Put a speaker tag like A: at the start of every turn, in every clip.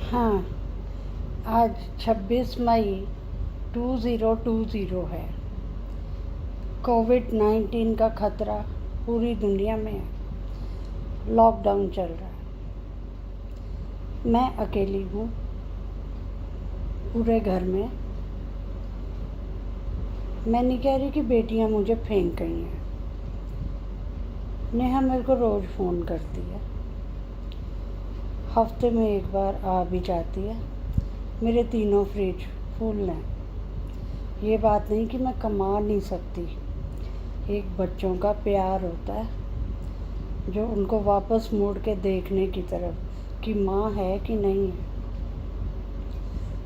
A: हाँ, आज 26 मई 2020 है। कोविड-19 का खतरा पूरी दुनिया में है। लॉकडाउन चल रहा है। मैं अकेली हूँ पूरे घर में। मैं नहीं कह रही कि बेटियाँ मुझे फेंक गई हैं। नेहा मेरे को रोज़ फ़ोन करती है, हफ्ते में एक बार आ भी जाती है। मेरे तीनों फ्रिज फुल हैं। ये बात नहीं कि मैं कमा नहीं सकती। एक बच्चों का प्यार होता है जो उनको वापस मुड़ के देखने की तरफ कि माँ है कि नहीं है।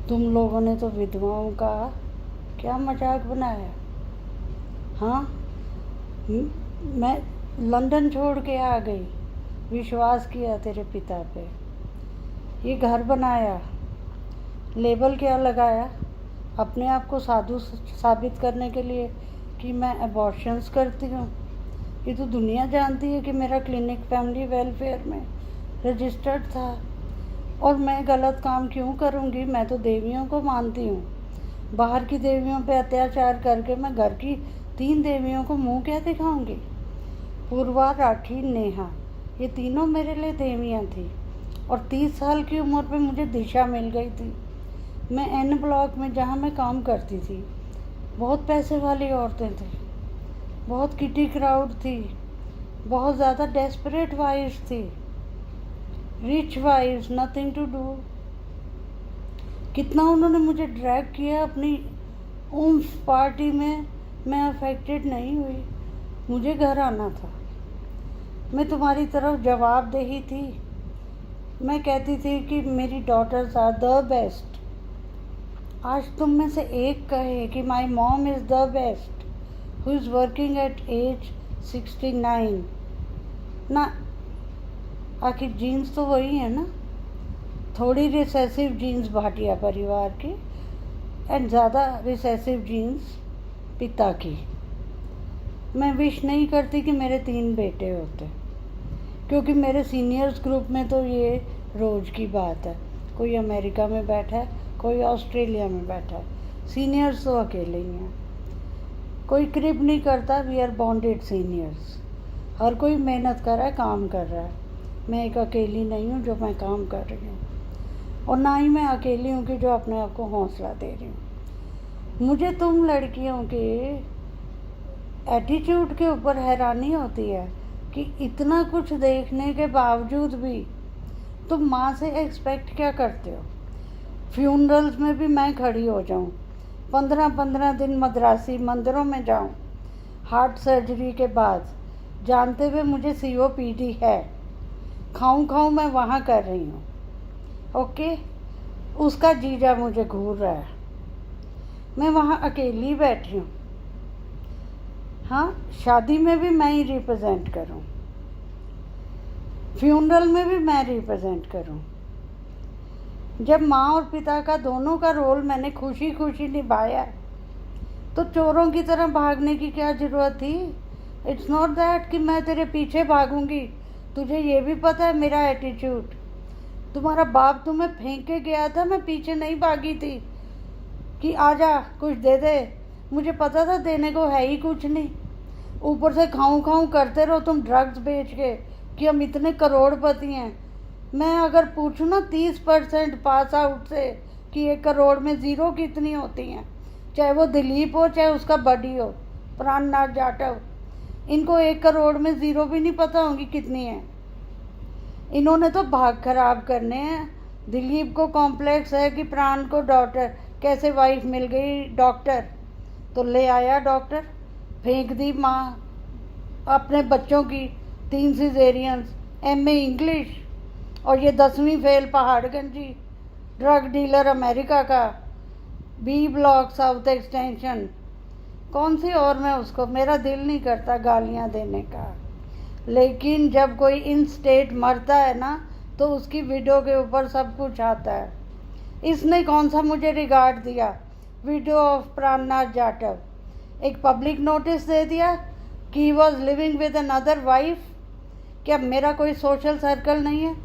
A: तुम लोगों ने तो विधवाओं का क्या मजाक बनाया। हाँ, मैं लंदन छोड़ के आ गई, विश्वास किया तेरे पिता पे। ये घर बनाया, लेबल क्या लगाया अपने आप को साधु साबित करने के लिए कि मैं अबॉर्शंस करती हूँ। ये तो दुनिया जानती है कि मेरा क्लिनिक फैमिली वेलफेयर में रजिस्टर्ड था। और मैं गलत काम क्यों करूँगी? मैं तो देवियों को मानती हूँ। बाहर की देवियों पे अत्याचार करके मैं घर की 3 देवियों को मुंह क्या दिखाऊंगी? पूर्वा, राठी, नेहा, ये तीनों मेरे लिए देवियाँ थी। और 30 साल की उम्र पे मुझे दिशा मिल गई थी। मैं एन ब्लॉक में जहाँ मैं काम करती थी, बहुत पैसे वाली औरतें थी, बहुत किटी क्राउड थी, बहुत ज़्यादा डेस्परेट वाइफ्स थी, rich wives, nothing to do. कितना उन्होंने मुझे ड्रैग किया अपनी उम्फ पार्टी में। मैं अफेक्टेड नहीं हुई। मुझे घर आना था। मैं तुम्हारी तरफ जवाबदेही थी। मैं कहती थी कि मेरी डॉटर्स आर द बेस्ट। आज तुम में से एक कहे कि my mom is the best who is working at age 69 ना। आखिर जीन्स तो वही है ना। थोड़ी रिसेसिव जीन्स भाटिया परिवार की एंड ज़्यादा रिसेसिव जीन्स पिता की। मैं विश नहीं करती कि मेरे 3 बेटे होते, क्योंकि मेरे सीनियर्स ग्रुप में तो ये रोज़ की बात है। कोई अमेरिका में बैठा है, कोई ऑस्ट्रेलिया में बैठा है। सीनियर्स तो अकेले ही हैं। कोई क्रिप नहीं करता। We are bonded seniors. हर कोई मेहनत कर रहा है, काम कर रहा है। मैं एक अकेली नहीं हूँ जो मैं काम कर रही हूँ, और ना ही मैं अकेली हूँ कि जो अपने आप को हौसला दे रही हूँ। मुझे तुम लड़कियों के एटीट्यूड के ऊपर हैरानी होती है कि इतना कुछ देखने के बावजूद भी तुम माँ से एक्सपेक्ट क्या करते हो? फ्यूनरल्स में भी मैं खड़ी हो जाऊँ, 15-15 दिन मद्रासी मंदिरों में जाऊँ, हार्ट सर्जरी के बाद, जानते हुए मुझे COPD है, खाऊं मैं वहाँ कर रही हूँ। ओके, उसका जीजा मुझे घूर रहा है। मैं वहाँ अकेली बैठी हूँ। हाँ, शादी में भी मैं ही रिप्रेजेंट करूँ, फ्यूनरल में भी मैं रिप्रेजेंट करूँ। जब माँ और पिता का दोनों का रोल मैंने खुशी खुशी निभाया, तो चोरों की तरह भागने की क्या ज़रूरत थी? इट्स नॉट दैट कि मैं तेरे पीछे भागूंगी। तुझे ये भी पता है मेरा एटीट्यूड। तुम्हारा बाप तुम्हें फेंक के गया था, मैं पीछे नहीं भागी थी कि आजा कुछ दे दे। मुझे पता था देने को है ही कुछ नहीं। ऊपर से खाऊं करते रहो तुम ड्रग्स बेच के कि हम इतने करोड़पति हैं। मैं अगर पूछूँ ना 30% पास आउट से कि 1 करोड़ में ज़ीरो कितनी होती हैं, चाहे वो दिलीप हो चाहे उसका बडी हो प्राणनाथ जाटव, इनको 1 करोड़ में ज़ीरो भी नहीं पता होंगी कितनी है। इन्होंने तो भाग खराब करने हैं। दिलीप को कॉम्प्लेक्स है कि प्राण को डॉक्टर कैसे वाइफ मिल गई, डॉक्टर तो ले आया डॉक्टर, फेंक दी माँ अपने बच्चों की 3 सिजेरियंस, MA इंग्लिश, और ये 10वीं फेल पहाड़गंजी, ड्रग डीलर अमेरिका का, B ब्लॉक साउथ एक्सटेंशन। कौन सी और मैं उसको, मेरा दिल नहीं करता गालियाँ देने का, लेकिन जब कोई इन स्टेट मरता है ना तो उसकी विडो के ऊपर सब कुछ आता है। इसने कौन सा मुझे रिगार्ड दिया? विडो ऑफ प्राणनाथ जाटव। एक पब्लिक नोटिस दे दिया कि he was living with another wife. क्या मेरा कोई सोशल सर्कल नहीं है?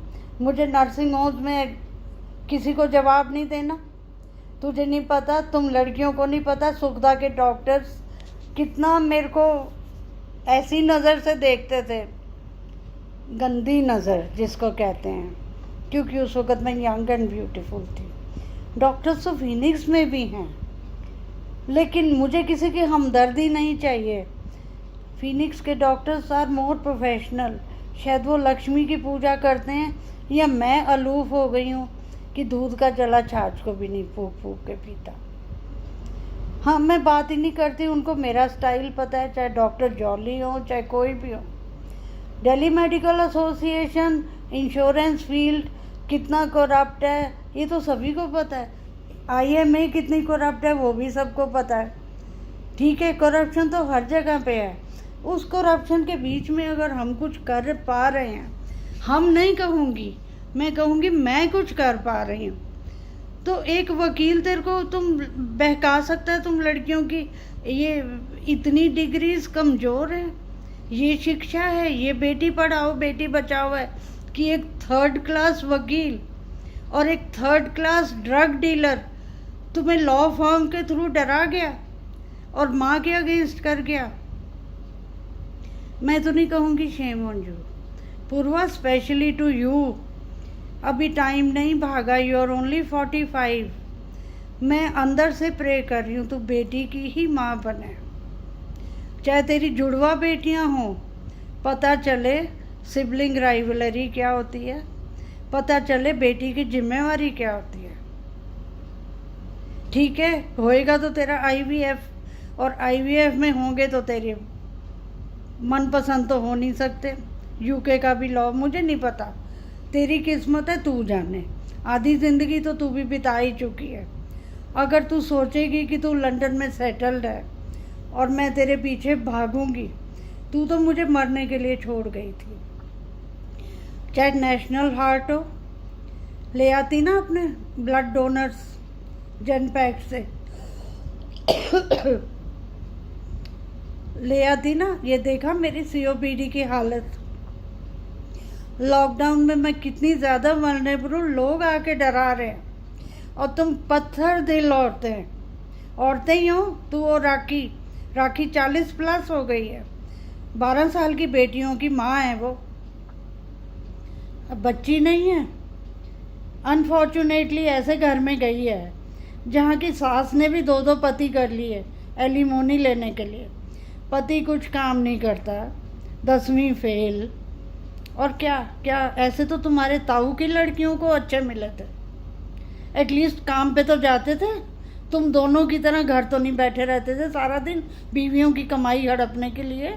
A: मुझे नर्सिंग होम्स में किसी को जवाब नहीं देना। तुझे नहीं पता, तुम लड़कियों को नहीं पता, सुखदा के डॉक्टर्स कितना मेरे को ऐसी नज़र से देखते थे, गंदी नज़र जिसको कहते हैं, क्योंकि उस वक़्त मैं यंग एंड ब्यूटीफुल थी। डॉक्टर्स तो फिनिक्स में भी हैं, लेकिन मुझे किसी की हमदर्दी नहीं चाहिए। फिनिक्स के डॉक्टर्स आर मोर प्रोफेशनल। शायद वो लक्ष्मी की पूजा करते हैं, या मैं अलूफ हो गई हूँ कि दूध का जला छाछ को भी नहीं फूक फूक के पीता। हाँ, मैं बात ही नहीं करती, उनको मेरा स्टाइल पता है, चाहे डॉक्टर जॉली हो चाहे कोई भी हो। Delhi medical association, insurance field कितना करप्ट है ये तो सभी को पता है। IMA कितनी करप्ट है वो भी सबको पता है। ठीक है, करप्शन तो हर जगह पे है। उस करप्शन के बीच में अगर हम कुछ कर पा रहे हैं, हम नहीं कहूँगी, मैं कहूँगी मैं कुछ कर पा रही हूँ, तो एक वकील तेरे को तुम बहका सकता है। तुम लड़कियों की ये इतनी डिग्रीज कमज़ोर है, ये शिक्षा है, ये बेटी पढ़ाओ बेटी बचाओ है कि एक 3rd क्लास वकील और एक 3rd क्लास ड्रग डीलर तुम्हें लॉ फॉर्म के थ्रू डरा गया और माँ के अगेंस्ट कर गया। मैं तो नहीं कहूँगी shame on you Purva, specially to you. अभी टाइम नहीं भागा, यू आर ओनली 45। मैं अंदर से प्रे कर रही हूँ तू बेटी की ही माँ बने, चाहे तेरी जुड़वा बेटियाँ हों। पता चले सिबलिंग राइवलरी क्या होती है, पता चले बेटी की जिम्मेवारी क्या होती है। ठीक है, होएगा तो तेरा IVF, और IVF में होंगे तो तेरे मनपसंद तो हो नहीं सकते। UK का भी लॉ मुझे नहीं पता, तेरी किस्मत है, तू जाने। आधी ज़िंदगी तो तू भी बिता ही चुकी है। अगर तू सोचेगी कि तू लंदन में सेटल्ड है और मैं तेरे पीछे भागूंगी, तू तो मुझे मरने के लिए छोड़ गई थी। चाहे नेशनल हार्ट हो, ले आती ना अपने ब्लड डोनर्स जनपैक से ले आती ना। ये देखा मेरी COPD की हालत, लॉकडाउन में मैं कितनी ज़्यादा वल्नरेबल हूँ। लोग आके डरा रहे हैं और तुम पत्थर दिल औरतें ही हो। तू वो राखी 40+ हो गई है, 12 साल की बेटियों की माँ है वो, अब बच्ची नहीं है। अनफॉर्चुनेटली ऐसे घर में गई है जहाँ की सास ने भी 2 पति कर लिए एलिमोनी लेने के लिए। पति कुछ काम नहीं करता, 10वीं फेल। और क्या क्या, ऐसे तो तुम्हारे ताऊ की लड़कियों को अच्छे मिले थे, एटलीस्ट काम पे तो जाते थे। तुम दोनों की तरह घर तो नहीं बैठे रहते थे सारा दिन बीवियों की कमाई हड़पने के लिए,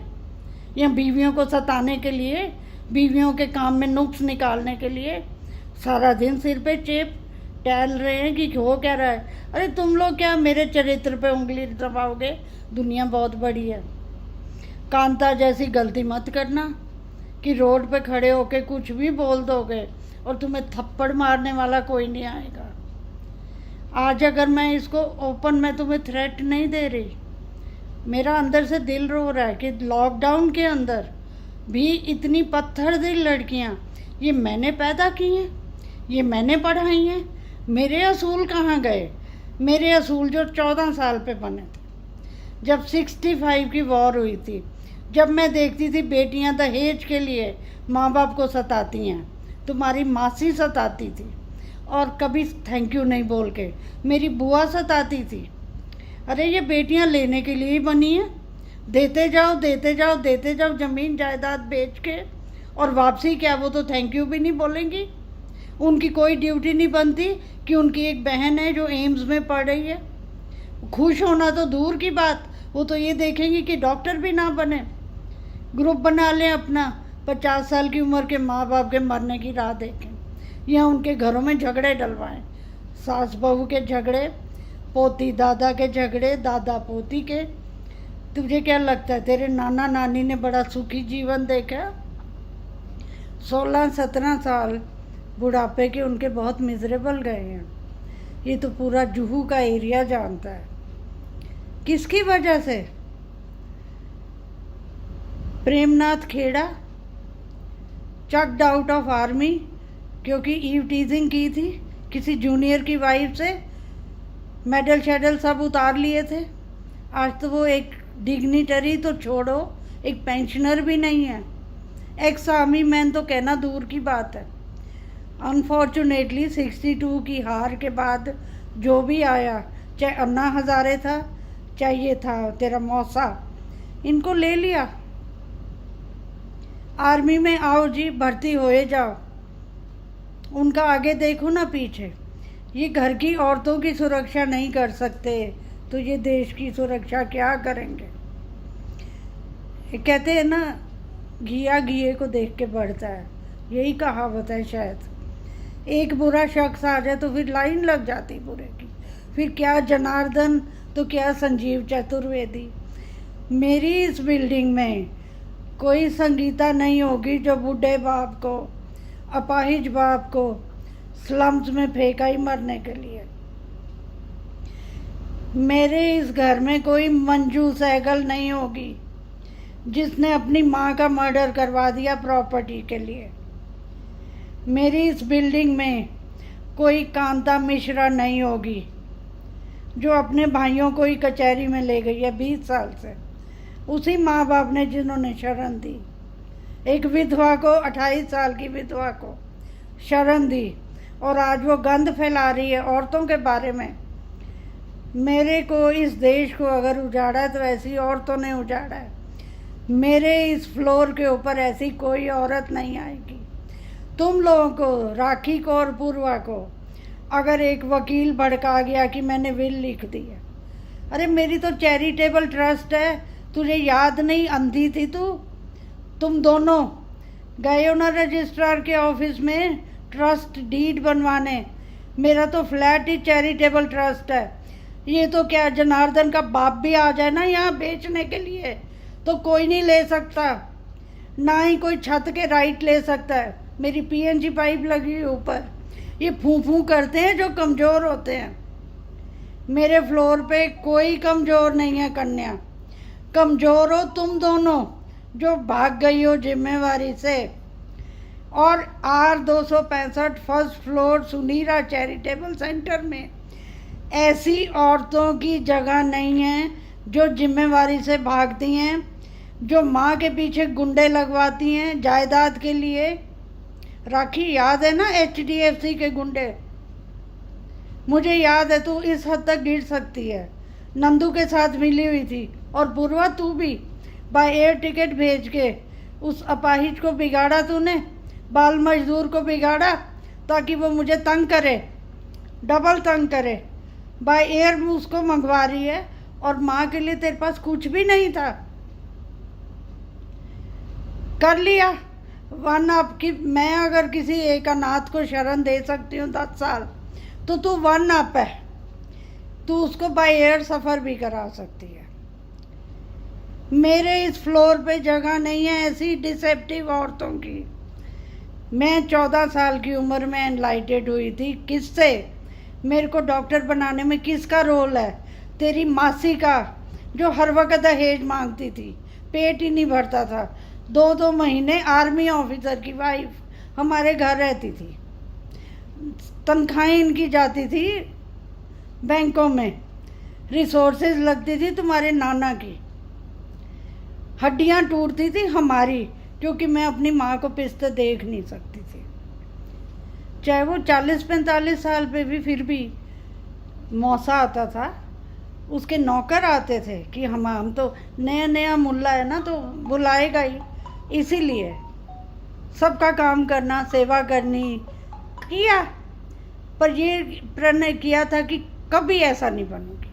A: या बीवियों को सताने के लिए, बीवियों के काम में नुक्स निकालने के लिए। सारा दिन सिर पे चेप टहल रहे हैं कि हो क्या रहा है। अरे तुम लोग क्या मेरे चरित्र पे उंगली दबाओगे? दुनिया बहुत बड़ी है। कांता जैसी गलती मत करना कि रोड पे खड़े होके कुछ भी बोल दोगे और तुम्हें थप्पड़ मारने वाला कोई नहीं आएगा। आज अगर मैं इसको ओपन में तुम्हें थ्रेट नहीं दे रही, मेरा अंदर से दिल रो रहा है कि लॉकडाउन के अंदर भी इतनी पत्थर दिल लड़कियां ये मैंने पैदा की हैं, ये मैंने पढ़ाई हैं। मेरे असूल कहाँ गए? मेरे असूल जो 14 साल पे बने थे, जब 65 की वॉर हुई थी, जब मैं देखती थी बेटियां दहेज के लिए माँ बाप को सताती हैं। तुम्हारी मासी सताती थी और कभी थैंक यू नहीं बोल के, मेरी बुआ सताती थी। अरे ये बेटियां लेने के लिए ही बनी हैं, देते जाओ देते जाओ देते जाओ, ज़मीन जायदाद बेच के। और वापसी क्या, वो तो थैंक यू भी नहीं बोलेंगी। उनकी कोई ड्यूटी नहीं बनती कि उनकी एक बहन है जो एम्स में पढ़ रही है। खुश होना तो दूर की बात, वो तो ये देखेंगी कि डॉक्टर भी ना बने, ग्रुप बना लें अपना, 50 साल की उम्र के माँ बाप के मरने की राह देखें, या उनके घरों में झगड़े डलवाएं, सास बहू के झगड़े, पोती दादा के झगड़े, दादा पोती के। तुझे क्या लगता है तेरे नाना नानी ने बड़ा सुखी जीवन देखा? 16-17 साल बुढ़ापे के उनके बहुत मिजरेबल गए हैं। ये तो पूरा जुहू का एरिया जानता है। किसकी वजह से? Premnath Khera chucked out of army क्योंकि ईव टीजिंग की थी, किसी जूनियर की वाइफ से मेडल शेडल सब उतार लिए थे। आज तो वो एक डिग्निटरी तो छोड़ो, एक पेंशनर भी नहीं है। एक्स आर्मी मैन तो कहना दूर की बात है। अनफॉर्चुनेटली 62 की हार के बाद जो भी आया, चाहे अन्ना हज़ारे था, चाहे ये था तेरा मौसा, इनको ले लिया। आर्मी में आओ जी, भर्ती होए जाओ। उनका आगे देखो ना पीछे। ये घर की औरतों की सुरक्षा नहीं कर सकते तो ये देश की सुरक्षा क्या करेंगे। ये कहते हैं ना, घिया घिये को देख के बढ़ता है, यही कहावत है शायद। एक बुरा शख्स आ जाए तो फिर लाइन लग जाती बुरे की। फिर क्या जनार्दन तो क्या संजीव चतुर्वेदी। मेरी इस बिल्डिंग में कोई संगीता नहीं होगी जो बूढ़े बाप को, अपाहिज बाप को स्लम्स में फेंका ही मरने के लिए। मेरे इस घर में कोई मंजू सहगल नहीं होगी जिसने अपनी माँ का मर्डर करवा दिया प्रॉपर्टी के लिए। मेरी इस बिल्डिंग में कोई कांता मिश्रा नहीं होगी जो अपने भाइयों को ही कचहरी में ले गई है 20 साल से। उसी माँ बाप ने जिन्होंने शरण दी, एक विधवा को, 28 साल की विधवा को शरण दी, और आज वो गंद फैला रही है औरतों के बारे में। मेरे को, इस देश को अगर उजाड़ा है तो ऐसी औरतों ने उजाड़ा है। मेरे इस फ्लोर के ऊपर ऐसी कोई औरत नहीं आएगी। तुम लोगों को, राखी को और पूर्वा को, अगर एक वकील भड़का गया कि मैंने विल लिख दिया, अरे मेरी तो चैरिटेबल ट्रस्ट है, तुझे याद नहीं, अंधी थी तू। तुम दोनों गए हो ना रजिस्ट्रार के ऑफिस में ट्रस्ट डीड बनवाने। मेरा तो फ्लैट ही चैरिटेबल ट्रस्ट है। ये तो क्या जनार्दन का बाप भी आ जाए ना यहाँ बेचने के लिए तो कोई नहीं ले सकता, ना ही कोई छत के राइट ले सकता है। मेरी पीएनजी पाइप लगी हुई ऊपर। ये फूं फूं करते हैं जो कमज़ोर होते हैं। मेरे फ्लोर पे कोई कमज़ोर नहीं है कन्या। कमज़ोर हो तुम दोनों जो भाग गई हो जिम्मेवारी से। और R265 first floor Sunira charitable centre में ऐसी औरतों की जगह नहीं है जो जिम्मेवारी से भागती हैं, जो माँ के पीछे गुंडे लगवाती हैं जायदाद के लिए। राखी याद है ना HDFC के गुंडे? मुझे याद है, तू इस हद तक गिर सकती है। नंदू के साथ मिली हुई थी, और पूर्वा तू भी बाय एयर टिकट भेज के उस अपाहिज को बिगाड़ा तूने, बाल मजदूर को बिगाड़ा ताकि वो मुझे तंग करे, डबल तंग करे। बाय एयर उसको मंगवा रही है, और माँ के लिए तेरे पास कुछ भी नहीं था। कर लिया वन अप की। मैं अगर किसी एक अनाथ को शरण दे सकती हूँ 10 साल, तो तू वन अप है। तू उसको बाय एयर सफ़र भी करा सकती है। मेरे इस फ्लोर पे जगह नहीं है ऐसी डिसेप्टिव औरतों की। मैं 14 साल की उम्र में एनलाइटेड हुई थी। किससे? मेरे को डॉक्टर बनाने में किसका रोल है? तेरी मासी का, जो हर वक्त दहेज मांगती थी, पेट ही नहीं भरता था। 2-2 महीने आर्मी ऑफिसर की वाइफ हमारे घर रहती थी, तनख्वाहें इनकी जाती थी बैंकों में, रिसोर्सेज लगती थी तुम्हारे नाना की, हड्डियां टूटती थी हमारी, क्योंकि मैं अपनी माँ को पिसते देख नहीं सकती थी। चाहे वो 40-45 साल पे भी, फिर भी मौसा आता था, उसके नौकर आते थे कि हम तो नया नया मुल्ला है ना, तो बुलाएगा ही। इसीलिए सबका काम करना, सेवा करनी किया, पर ये प्रण किया था कि कभी ऐसा नहीं बनूंगी।